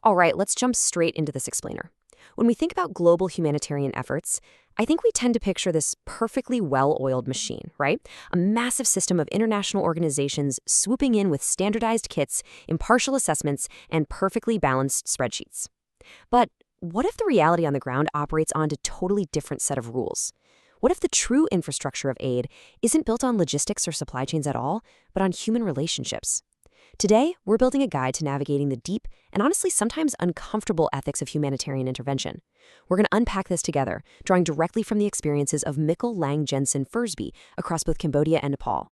All right, let's jump straight into this explainer. When we think about global humanitarian efforts, I think we tend to picture this perfectly well-oiled machine, right? A massive system of international organizations swooping in with standardized kits, impartial assessments, and perfectly balanced spreadsheets. But what if the reality on the ground operates on a totally different set of rules? What if the true infrastructure of aid isn't built on logistics or supply chains at all, but on human relationships? Today, we're building a guide to navigating the deep and honestly sometimes uncomfortable ethics of humanitarian intervention. We're going to unpack this together, drawing directly from the experiences of Mikkel Lang-Jensen Fursby across both Cambodia and Nepal.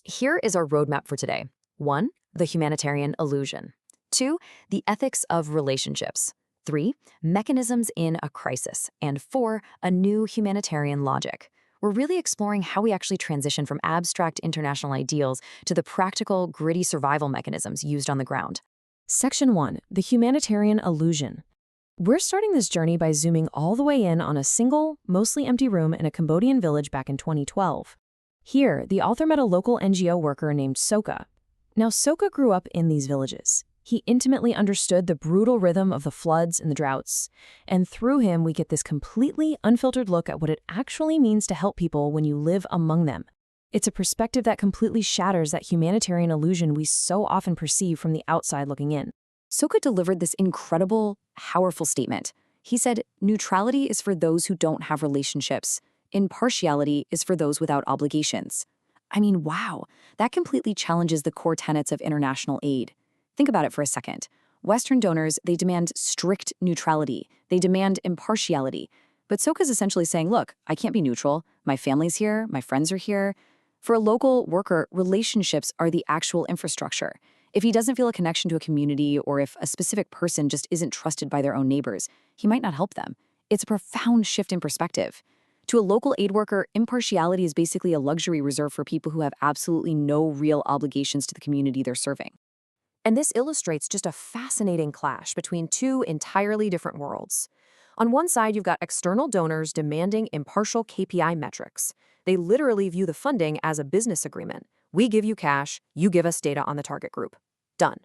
Here is our roadmap for today. 1. The humanitarian illusion. 2. The ethics of relationships. 3. Mechanisms in a crisis. And 4. A new humanitarian logic. We're really exploring how we actually transition from abstract international ideals to the practical, gritty survival mechanisms used on the ground. Section 1. The humanitarian illusion. We're starting this journey by zooming all the way in on a single, mostly empty room in a Cambodian village back in 2012. Here, the author met a local NGO worker named Soka. Now, Soka grew up in these villages. He intimately understood the brutal rhythm of the floods and the droughts, and through him we get this completely unfiltered look at what it actually means to help people when you live among them. It's a perspective that completely shatters that humanitarian illusion we so often perceive from the outside looking in. Soka delivered this incredible, powerful statement. He said, "Neutrality is for those who don't have relationships. Impartiality is for those without obligations." I mean, wow, that completely challenges the core tenets of international aid. Think about it for a second. Western donors, they demand strict neutrality. They demand impartiality. But Soka's essentially saying, look, I can't be neutral. My family's here. My friends are here. For a local worker, relationships are the actual infrastructure. If he doesn't feel a connection to a community, or if a specific person just isn't trusted by their own neighbors, he might not help them. It's a profound shift in perspective. To a local aid worker, impartiality is basically a luxury reserved for people who have absolutely no real obligations to the community they're serving. And this illustrates just a fascinating clash between two entirely different worlds. On one side, you've got external donors demanding impartial KPI metrics. They literally view the funding as a business agreement. We give you cash, you give us data on the target group. Done.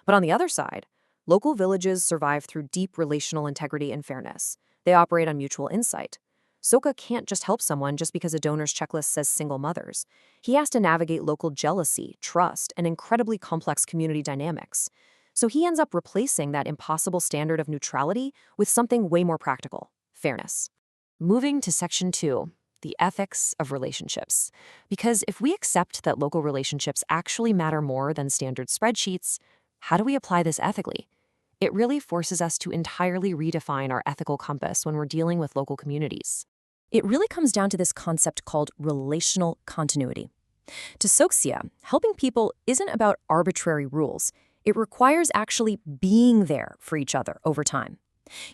But on the other side, local villages survive through deep relational integrity and fairness. They operate on mutual insight. Soka can't just help someone just because a donor's checklist says single mothers. He has to navigate local jealousy, trust, and incredibly complex community dynamics. So he ends up replacing that impossible standard of neutrality with something way more practical: fairness. Moving to Section 2, the ethics of relationships. Because if we accept that local relationships actually matter more than standard spreadsheets, how do we apply this ethically? It really forces us to entirely redefine our ethical compass when we're dealing with local communities. It really comes down to this concept called relational continuity. To Soxia, helping people isn't about arbitrary rules. It requires actually being there for each other over time.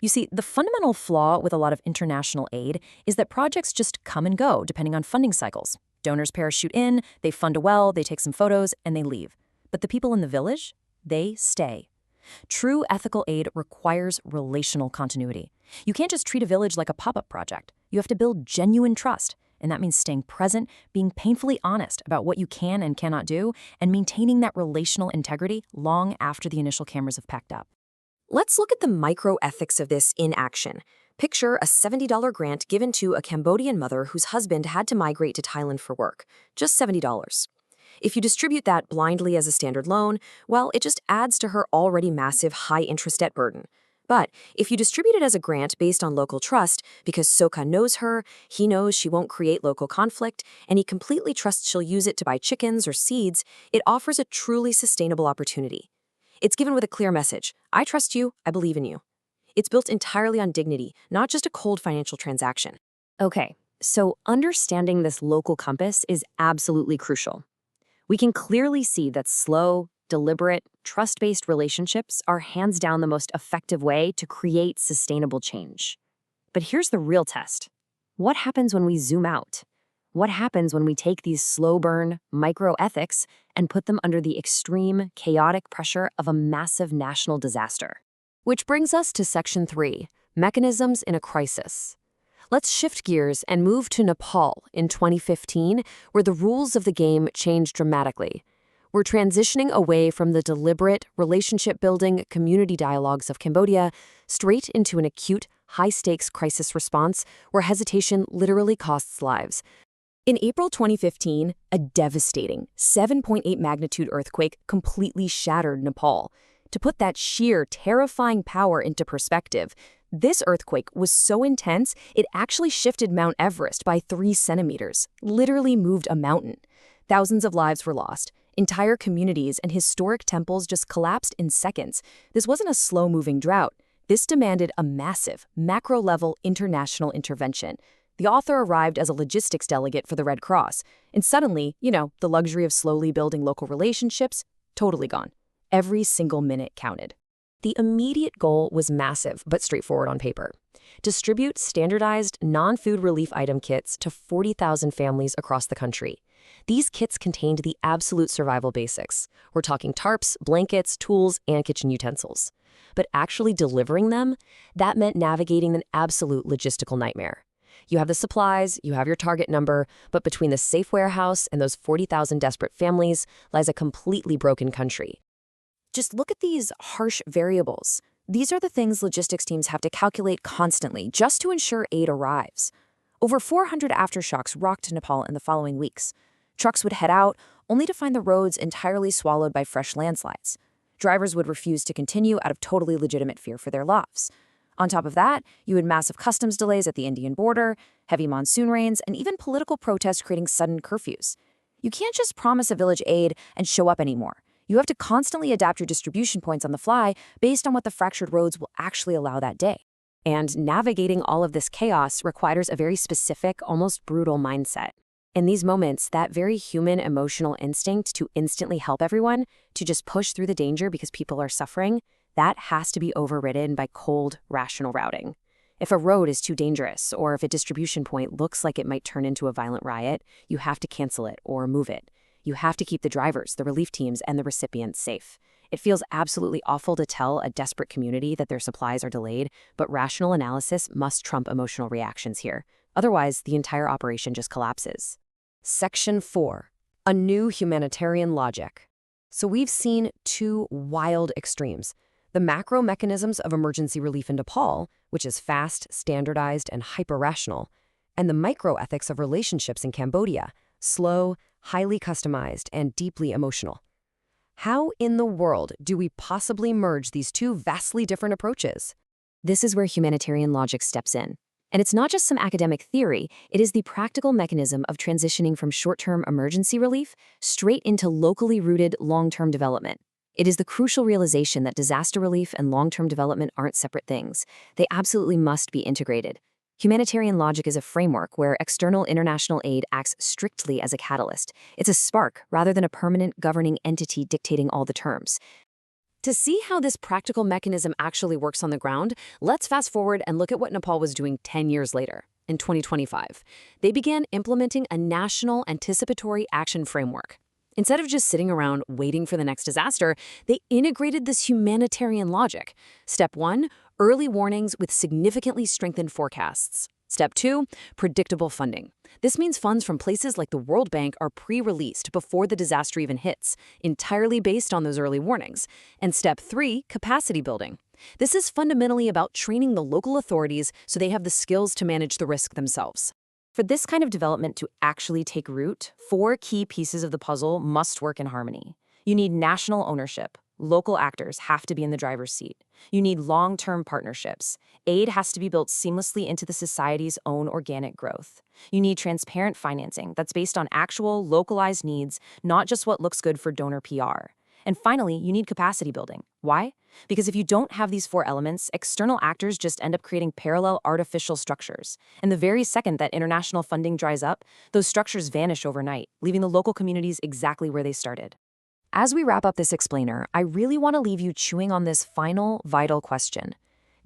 You see, the fundamental flaw with a lot of international aid is that projects just come and go depending on funding cycles. Donors parachute in, they fund a well, they take some photos, and they leave. But the people in the village, they stay. True ethical aid requires relational continuity. You can't just treat a village like a pop-up project. You have to build genuine trust, and that means staying present, being painfully honest about what you can and cannot do, and maintaining that relational integrity long after the initial cameras have packed up. Let's look at the microethics of this in action. Picture a $70 grant given to a Cambodian mother whose husband had to migrate to Thailand for work. Just $70. If you distribute that blindly as a standard loan, well, it just adds to her already massive high-interest debt burden. But if you distribute it as a grant based on local trust, because Soka knows her, he knows she won't create local conflict, and he completely trusts she'll use it to buy chickens or seeds, it offers a truly sustainable opportunity. It's given with a clear message: I trust you, I believe in you. It's built entirely on dignity, not just a cold financial transaction. Okay, so understanding this local compass is absolutely crucial. We can clearly see that slow, deliberate, trust-based relationships are hands down the most effective way to create sustainable change. But here's the real test. What happens when we zoom out? What happens when we take these slow-burn, micro-ethics and put them under the extreme, chaotic pressure of a massive national disaster? Which brings us to Section 3, Mechanisms in a Crisis. Let's shift gears and move to Nepal in 2015, where the rules of the game changed dramatically. We're transitioning away from the deliberate, relationship-building community dialogues of Cambodia straight into an acute, high-stakes crisis response where hesitation literally costs lives. In April 2015, a devastating 7.8 magnitude earthquake completely shattered Nepal. To put that sheer, terrifying power into perspective, this earthquake was so intense it actually shifted Mount Everest by 3 centimeters, literally moved a mountain. Thousands of lives were lost. Entire communities and historic temples just collapsed in seconds. This wasn't a slow-moving drought. This demanded a massive, macro-level international intervention. The author arrived as a logistics delegate for the Red Cross, and suddenly, the luxury of slowly building local relationships, totally gone. Every single minute counted. The immediate goal was massive, but straightforward on paper. Distribute standardized, non-food relief item kits to 40,000 families across the country. These kits contained the absolute survival basics. We're talking tarps, blankets, tools, and kitchen utensils. But actually delivering them, that meant navigating an absolute logistical nightmare. You have the supplies, you have your target number, but between the safe warehouse and those 40,000 desperate families lies a completely broken country. Just look at these harsh variables. These are the things logistics teams have to calculate constantly just to ensure aid arrives. Over 400 aftershocks rocked Nepal in the following weeks. Trucks would head out, only to find the roads entirely swallowed by fresh landslides. Drivers would refuse to continue out of totally legitimate fear for their lives. On top of that, you had massive customs delays at the Indian border, heavy monsoon rains, and even political protests creating sudden curfews. You can't just promise a village aid and show up anymore. You have to constantly adapt your distribution points on the fly based on what the fractured roads will actually allow that day. And navigating all of this chaos requires a very specific, almost brutal mindset. In these moments, that very human emotional instinct to instantly help everyone, to just push through the danger because people are suffering, that has to be overridden by cold, rational routing. If a road is too dangerous, or if a distribution point looks like it might turn into a violent riot, you have to cancel it or move it. You have to keep the drivers, the relief teams, and the recipients safe. It feels absolutely awful to tell a desperate community that their supplies are delayed, but rational analysis must trump emotional reactions here. Otherwise, the entire operation just collapses. Section 4. A new humanitarian logic. So we've seen 2 wild extremes. The macro mechanisms of emergency relief in Nepal, which is fast, standardized, and hyper-rational, and the micro-ethics of relationships in Cambodia, slow, highly customized, and deeply emotional. How in the world do we possibly merge these 2 vastly different approaches? This is where humanitarian logic steps in. And it's not just some academic theory, it is the practical mechanism of transitioning from short-term emergency relief straight into locally rooted long-term development. It is the crucial realization that disaster relief and long-term development aren't separate things. They absolutely must be integrated. Humanitarian logic is a framework where external international aid acts strictly as a catalyst. It's a spark rather than a permanent governing entity dictating all the terms. To see how this practical mechanism actually works on the ground, let's fast forward and look at what Nepal was doing 10 years later, in 2025. They began implementing a national anticipatory action framework. Instead of just sitting around waiting for the next disaster, they integrated this humanitarian logic. Step 1, early warnings with significantly strengthened forecasts. Step 2, predictable funding. This means funds from places like the World Bank are pre-released before the disaster even hits, entirely based on those early warnings. And Step 3, capacity building. This is fundamentally about training the local authorities so they have the skills to manage the risk themselves. For this kind of development to actually take root, 4 key pieces of the puzzle must work in harmony. You need national ownership. Local actors have to be in the driver's seat. You need long-term partnerships. Aid has to be built seamlessly into the society's own organic growth. You need transparent financing that's based on actual, localized needs, not just what looks good for donor PR. And finally, you need capacity building. Why? Because if you don't have these 4 elements, external actors just end up creating parallel artificial structures. And the very second that international funding dries up, those structures vanish overnight, leaving the local communities exactly where they started. As we wrap up this explainer, I really want to leave you chewing on this final, vital question.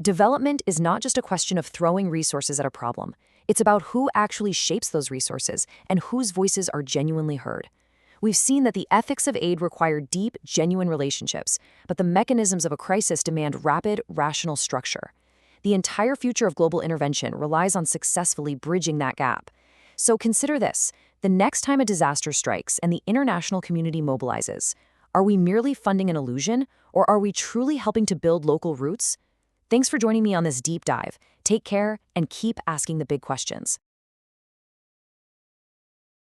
Development is not just a question of throwing resources at a problem. It's about who actually shapes those resources and whose voices are genuinely heard. We've seen that the ethics of aid require deep, genuine relationships, but the mechanisms of a crisis demand rapid, rational structure. The entire future of global intervention relies on successfully bridging that gap. So consider this. The next time a disaster strikes and the international community mobilizes, are we merely funding an illusion, or are we truly helping to build local roots? Thanks for joining me on this deep dive. Take care and keep asking the big questions.